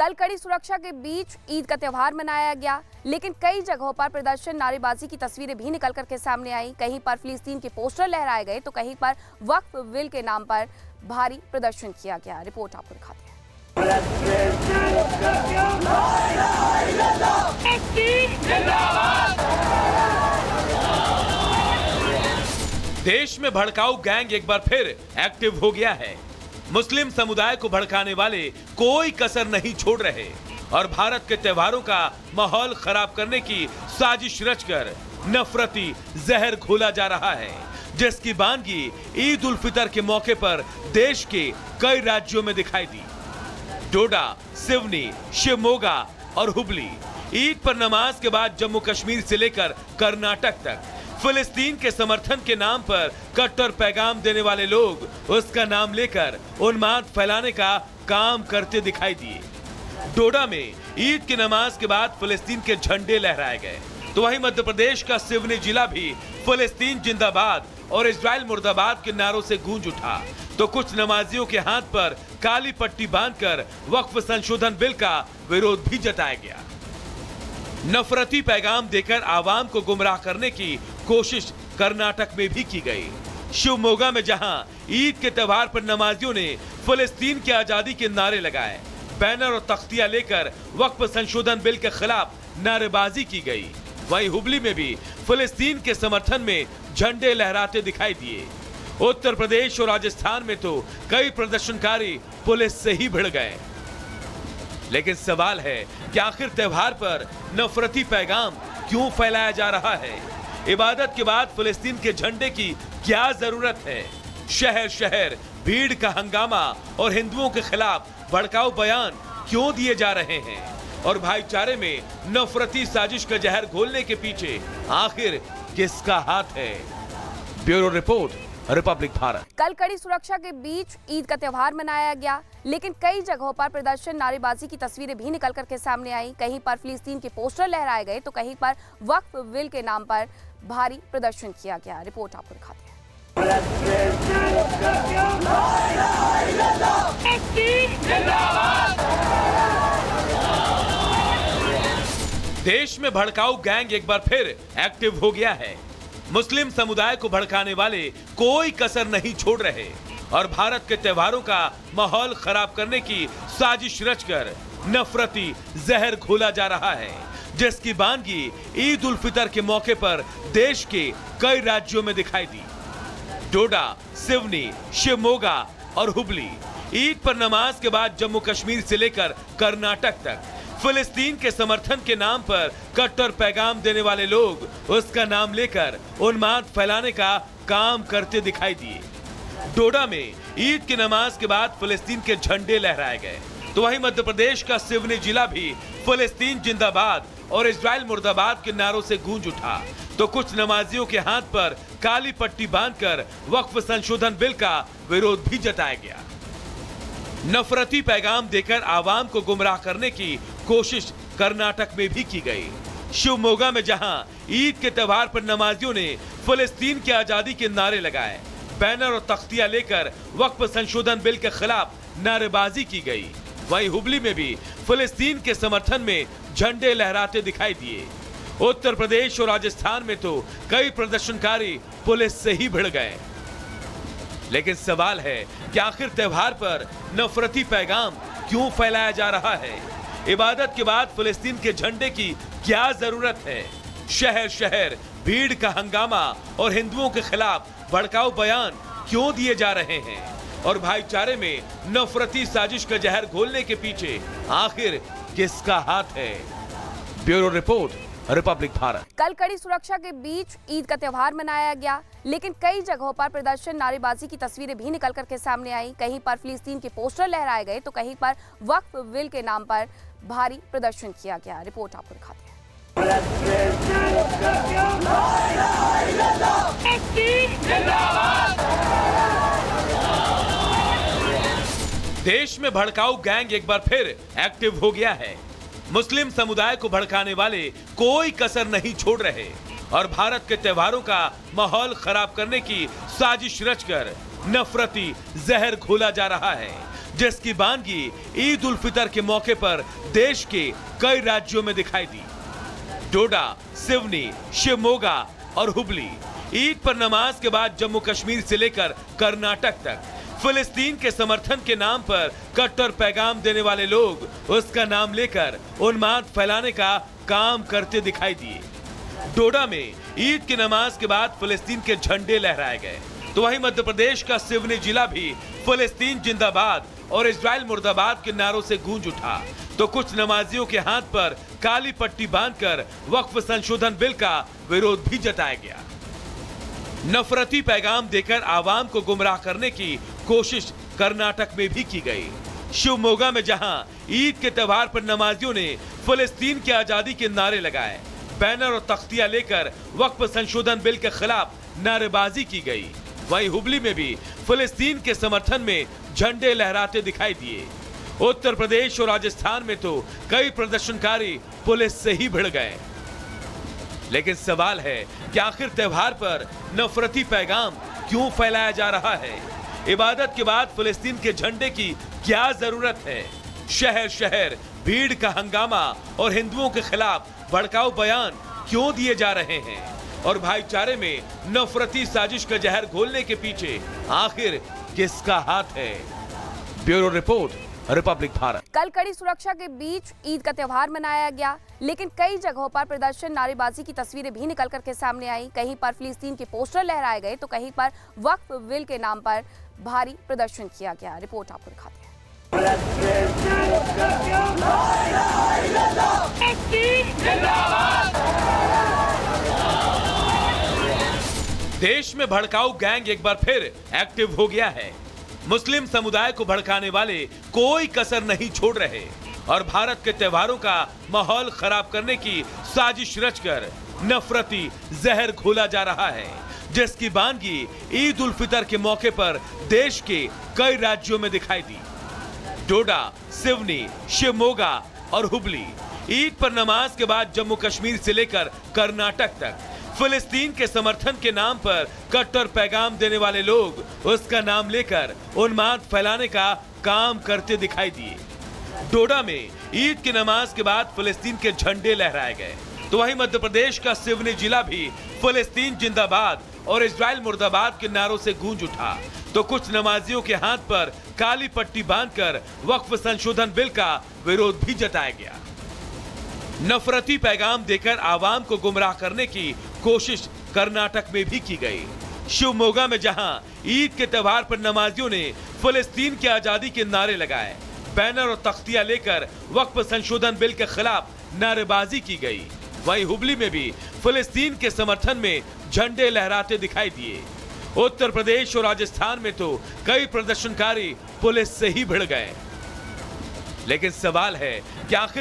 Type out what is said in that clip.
कल कड़ी सुरक्षा के बीच ईद का त्योहार मनाया गया, लेकिन कई जगहों पर प्रदर्शन, नारेबाजी की तस्वीरें भी निकल करके सामने आई। कहीं पर फिलिस्तीन के पोस्टर लहराए गए तो कहीं पर वक्फ बिल के नाम पर भारी प्रदर्शन किया गया। रिपोर्ट आपको दिखाते हैं। देश में भड़काऊ गैंग एक बार फिर एक्टिव हो गया है। मुस्लिम समुदाय को भड़काने वाले कोई कसर नहीं छोड़ रहे और भारत के त्योहारों का माहौल खराब करने की साजिश रचकर नफरती जहर घोला जा रहा है, जिसकी बानगी ईद उल फितर के मौके पर देश के कई राज्यों में दिखाई दी। डोडा, सिवनी, शिवमोगा और हुबली ईद पर नमाज के बाद जम्मू कश्मीर से लेकर कर्नाटक तक फिलिस्तीन के समर्थन के नाम पर कट्टर पैगाम देने वाले लोग उसका नाम लेकर उन्माद फैलाने का काम करते दिखाई दिए। डोडा में ईद की नमाज के बाद फिलिस्तीन के झंडे लहराए गए, तो वहीं मध्य प्रदेश का सिवनी जिला भी फिलिस्तीन जिंदाबाद और इजराइल मुर्दाबाद के नारों से गूंज उठा। तो कुछ नमाजियों के हाथ पर काली पट्टी बांधकर वक्फ संशोधन बिल का विरोध भी जताया गया। नफरती पैगाम देकर आवाम को गुमराह करने की कोशिश कर्नाटक में भी की गई। शिवमोगा में जहां ईद के त्योहार पर नमाजियों ने फिलिस्तीन की आजादी के नारे लगाए, बैनर और तख्तियां लेकर वक्फ संशोधन बिल के खिलाफ नारेबाजी की गई, वहीं हुबली में भी फिलिस्तीन के समर्थन में झंडे लहराते दिखाई दिए। उत्तर प्रदेश और राजस्थान में तो कई प्रदर्शनकारी पुलिस से ही भिड़ गए। लेकिन सवाल है कि आखिर त्योहार पर नफरती पैगाम क्यों फैलाया जा रहा है? इबादत के बाद फिलिस्तीन के झंडे की क्या जरूरत है? शहर शहर भीड़ का हंगामा और हिंदुओं के खिलाफ भड़काऊ बयान क्यों दिए जा रहे हैं? और भाईचारे में नफरती साजिश का जहर घोलने के पीछे आखिर किसका हाथ है? Bureau report, Republic Bharat. कल कड़ी सुरक्षा के बीच ईद का त्योहार मनाया गया, लेकिन कई जगहों पर प्रदर्शन, नारेबाजी की तस्वीरें भी निकल करके सामने आई। कहीं पर फिलिस्तीन के पोस्टर लहराए गए तो कहीं पर वक्फ बिल के नाम पर भारी प्रदर्शन किया गया। रिपोर्ट आपको दिखाते हैं। देश में भड़काऊ गैंग एक बार फिर एक्टिव हो गया है। मुस्लिम समुदाय को भड़काने वाले कोई कसर नहीं छोड़ रहे और भारत के त्योहारों का माहौल खराब करने की साजिश रचकर नफरती जहर घोला जा रहा है, जिसकी बानगी ईद उल फितर के मौके पर देश के कई राज्यों में दिखाई दी। डोडा, सिवनी, शिवमोगा और हुबली ईद पर नमाज के बाद जम्मू कश्मीर से लेकर कर्नाटक तक फिलिस्तीन के समर्थन के नाम पर कट्टर पैगाम देने वाले लोग उसका नाम लेकर उन्माद फैलाने का काम करते दिखाई दिए। डोडा में ईद की नमाज के बाद फिलिस्तीन के झंडे लहराए गए, तो वहीं मध्य प्रदेश का सिवनी जिला भी फिलिस्तीन जिंदाबाद और इजराइल मुर्दाबाद के नारों से गूंज उठा। तो कुछ नमाजियों के हाथ पर काली पट्टी बांधकर वक्फ संशोधन बिल का विरोध भी जताया गया। नफरती पैगाम देकर आवाम को गुमराह करने की कोशिश कर्नाटक में भी की गई। शिवमोगा में जहां ईद के त्योहार पर नमाजियों ने फिलिस्तीन की आजादी के नारे लगाए, बैनर और तख्तियां लेकर वक्फ संशोधन बिल के खिलाफ नारेबाजी की गई, वहीं हुबली में भी फिलिस्तीन के समर्थन में झंडे लहराते दिखाई दिए। उत्तर प्रदेश और राजस्थान में तो कई प्रदर्शनकारी पुलिस से ही भिड़ गए। लेकिन सवाल है कि आखिर त्योहार पर नफरती पैगाम क्यों फैलाया जा रहा है? इबादत के बाद फिलिस्तीन के झंडे की क्या जरूरत है? शहर शहर भीड़ का हंगामा और हिंदुओं के खिलाफ भड़काऊ बयान क्यों दिए जा रहे हैं? और भाईचारे में नफरती साजिश का जहर घोलने के पीछे आखिर किसका हाथ है? Bureau report, Republic Bharat. कल कड़ी सुरक्षा के बीच ईद का त्योहार मनाया गया, लेकिन कई जगहों पर प्रदर्शन, नारेबाजी की तस्वीरें भी निकल करके सामने आई। कहीं पर फिलिस्तीन के पोस्टर लहराए गए तो कहीं पर वक्फ बिल के नाम पर भारी प्रदर्शन किया गया। रिपोर्ट आपको दिखाते हैं। देश में भड़काऊ गैंग एक बार फिर एक्टिव हो गया है। मुस्लिम समुदाय को भड़काने वाले कोई कसर नहीं छोड़ रहे और भारत के त्योहारों का माहौल खराब करने की साजिश रचकर नफरती जहर घोला जा रहा है, जिसकी बानगी ईद उल फितर के मौके पर देश के कई राज्यों में दिखाई दी। डोडा, सिवनी, शिवमोगा और हुबली। ईद पर नमाज के बाद जम्मू कश्मीर से लेकर कर्नाटक तक फिलिस्तीन के समर्थन के नाम पर कट्टर पैगाम देने वाले लोग उसका नाम लेकर उन्माद फैलाने का काम करते दिखाई दिए। डोडा में ईद की नमाज के बाद फिलिस्तीन के झंडे लहराए गए, तो वहीं मध्य प्रदेश का सिवनी जिला भी फिलिस्तीन जिंदाबाद और इजराइल मुर्दाबाद के नारों से गूंज उठा। तो कुछ नमाजियों के हाथ पर काली पट्टी बांधकर वक्फ संशोधन बिल का विरोध भी जताया गया। नफरती पैगाम देकर आवाम को गुमराह करने की कोशिश कर्नाटक में भी की गई। शिवमोगा में जहां ईद के त्योहार पर नमाजियों ने फिलिस्तीन की आजादी के नारे लगाए, बैनर और तख्तियां लेकर वक्फ संशोधन बिल के खिलाफ नारेबाजी की गई, वहीं हुबली में भी फिलिस्तीन के समर्थन में झंडे लहराते दिखाई दिए। उत्तर प्रदेश और राजस्थान में तो कई प्रदर्शनकारी पुलिस से ही भिड़ गए। लेकिन सवाल है कि आखिर त्योहार पर नफरती पैगाम क्यों फैलाया जा रहा है? इबादत के बाद फिलिस्तीन के झंडे की क्या जरूरत है? शहर शहर भीड़ का हंगामा और हिंदुओं के खिलाफ भड़काऊ बयान क्यों दिए जा रहे हैं? और भाईचारे में नफरती साजिश का जहर घोलने के पीछे आखिर किसका हाथ है? Bureau report, Republic Bharat. कल कड़ी सुरक्षा के बीच ईद का त्योहार मनाया गया, लेकिन कई जगहों पर प्रदर्शन, नारेबाजी की तस्वीरें भी निकल करके सामने आई। कहीं पर फिलिस्तीन के पोस्टर लहराए गए तो कहीं पर वक्फ बिल के नाम पर भारी प्रदर्शन किया गया। रिपोर्ट आपको दिखाते हैं। देश में भड़काऊ गैंग एक बार फिर एक्टिव हो गया है। मुस्लिम समुदाय को भड़काने वाले कोई कसर नहीं छोड़ रहे और भारत के त्योहारों का माहौल खराब करने की साजिश रचकर नफरती जहर घोला जा रहा है, जिसकी बानगी ईद उल फितर के मौके पर देश के कई राज्यों में दिखाई दी। डोडा, सिवनी, शिवमोगा और हुबली। ईद पर नमाज के बाद जम्मू कश्मीर से लेकर कर्नाटक तक फिलिस्तीन के समर्थन के नाम पर कट्टर पैगाम देने वाले लोग उसका नाम लेकर उन्माद फैलाने का काम करते दिखाई दिए। डोडा में ईद की नमाज के बाद फिलिस्तीन के झंडे लहराए गए, तो वहीं मध्य प्रदेश का सिवनी जिला भी फिलिस्तीन जिंदाबाद और इजराइल मुर्दाबाद के नारों से गूंज उठा। तो कुछ नमाजियों के हाथ पर काली पट्टी बांधकर वक्फ संशोधन बिल का विरोध भी जताया गया। नफरती पैगाम देकर आवाम को गुमराह करने की कोशिश कर्नाटक में भी की गई। शिवमोगा में जहां ईद के त्योहार पर नमाजियों ने फिलिस्तीन की आजादी के नारे लगाए, बैनर और तख्तियां लेकर वक्फ संशोधन बिल के खिलाफ नारेबाजी की गई, वहीं हुबली में भी फिलिस्तीन के समर्थन में झंडे लहराते दिखाई दिए। उत्तर प्रदेश और राजस्थान में तो कई प्रदर्शनकारी पुलिस से ही भिड़ गए। लेकिन सवाल है कि आखिर